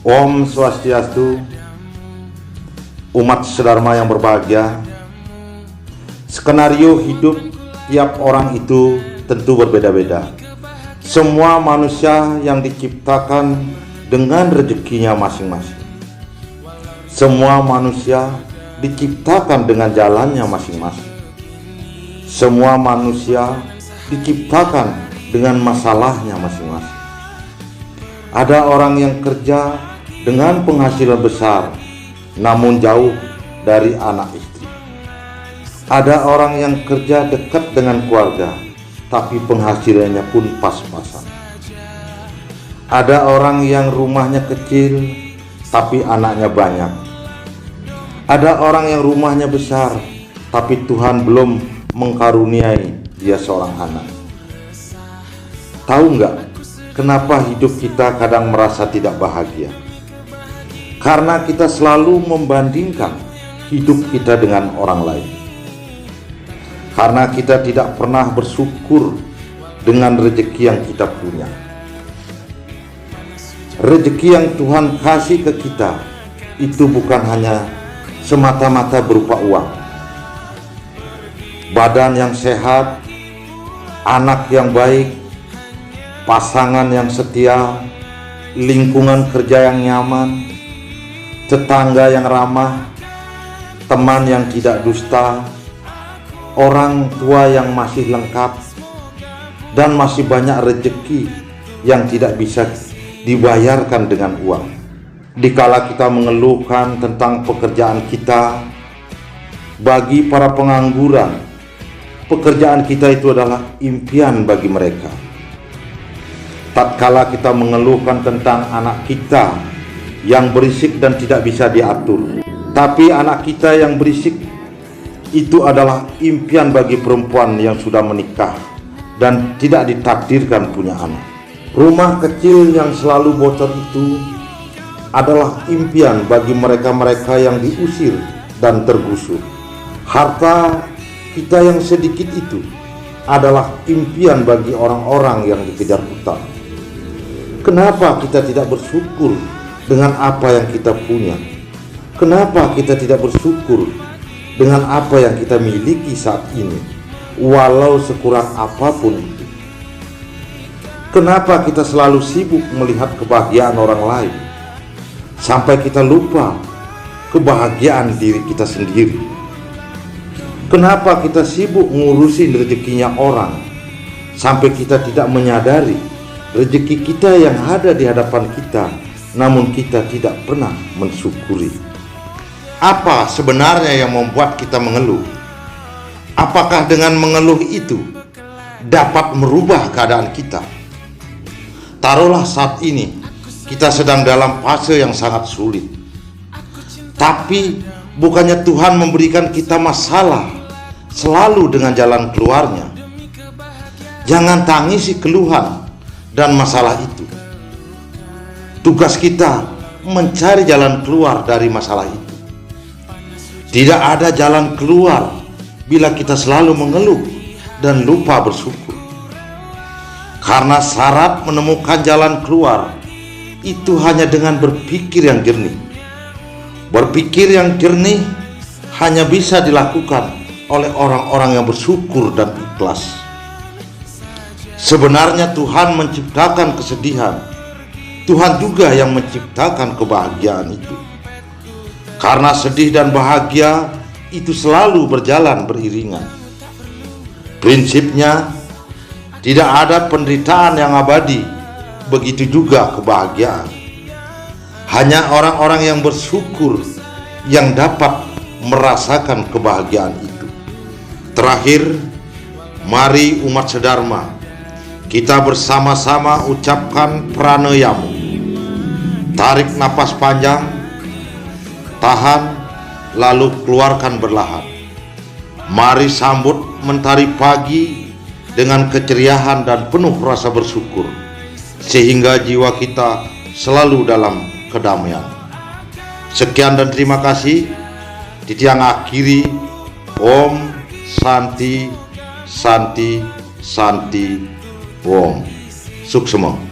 Om Swastiastu, umat sedharma yang berbahagia. Skenario hidup tiap orang itu tentu berbeda-beda. Semua manusia yang diciptakan dengan rezekinya masing-masing. Semua manusia diciptakan dengan jalannya masing-masing. Semua manusia diciptakan dengan masalahnya masing-masing. Ada orang yang kerja dengan penghasilan besar, namun jauh dari anak istri. Ada orang yang kerja dekat dengan keluarga, tapi penghasilannya pun pas-pasan. Ada orang yang rumahnya kecil, tapi anaknya banyak. Ada orang yang rumahnya besar, tapi Tuhan belum mengkaruniai dia seorang anak. Tahu nggak, kenapa hidup kita kadang merasa tidak bahagia? Karena kita selalu membandingkan hidup kita dengan orang lain. Karena kita tidak pernah bersyukur dengan rezeki yang kita punya. Rezeki yang Tuhan kasih ke kita itu bukan hanya semata-mata berupa uang. Badan yang sehat, anak yang baik, pasangan yang setia, lingkungan kerja yang nyaman, tetangga yang ramah, teman yang tidak dusta, orang tua yang masih lengkap, dan masih banyak rezeki yang tidak bisa dibayarkan dengan uang. Dikala kita mengeluhkan tentang pekerjaan kita, bagi para pengangguran, pekerjaan kita itu adalah impian bagi mereka. Tatkala kita mengeluhkan tentang anak kita yang berisik dan tidak bisa diatur, tapi anak kita yang berisik itu adalah impian bagi perempuan yang sudah menikah dan tidak ditakdirkan punya anak. Rumah kecil yang selalu bocor itu adalah impian bagi mereka-mereka yang diusir dan tergusur. Harta kita yang sedikit itu adalah impian bagi orang-orang yang dikejar hutang. Kenapa kita tidak bersyukur dengan apa yang kita punya? Kenapa kita tidak bersyukur dengan apa yang kita miliki saat ini, walau sekurang apapun itu? Kenapa kita selalu sibuk melihat kebahagiaan orang lain, sampai kita lupa kebahagiaan diri kita sendiri? Kenapa kita sibuk ngurusin rezekinya orang, sampai kita tidak menyadari rezeki kita yang ada di hadapan kita, namun kita tidak pernah mensyukuri? Apa sebenarnya yang membuat kita mengeluh? Apakah dengan mengeluh itu dapat merubah keadaan kita? Taruhlah saat ini kita sedang dalam fase yang sangat sulit, tapi bukannya Tuhan memberikan kita masalah selalu dengan jalan keluarnya. Jangan tangisi keluhan dan masalah itu. Tugas kita mencari jalan keluar dari masalah itu. Tidak ada jalan keluar bila kita selalu mengeluh dan lupa bersyukur. Karena syarat menemukan jalan keluar itu hanya dengan berpikir yang jernih. Berpikir yang jernih hanya bisa dilakukan oleh orang-orang yang bersyukur dan ikhlas. Sebenarnya Tuhan menciptakan kesedihan, Tuhan juga yang menciptakan kebahagiaan itu. Karena sedih dan bahagia itu selalu berjalan beriringan. Prinsipnya, tidak ada penderitaan yang abadi, begitu juga kebahagiaan. Hanya orang-orang yang bersyukur yang dapat merasakan kebahagiaan itu. Terakhir, mari umat sedharma, kita bersama-sama ucapkan pranayamu. Tarik napas panjang, tahan, lalu keluarkan berlahan. Mari sambut mentari pagi dengan keceriaan dan penuh rasa bersyukur, sehingga jiwa kita selalu dalam kedamaian. Sekian dan terima kasih. Titiang akhiri, Om Santi Santi Santi Om. Suksema.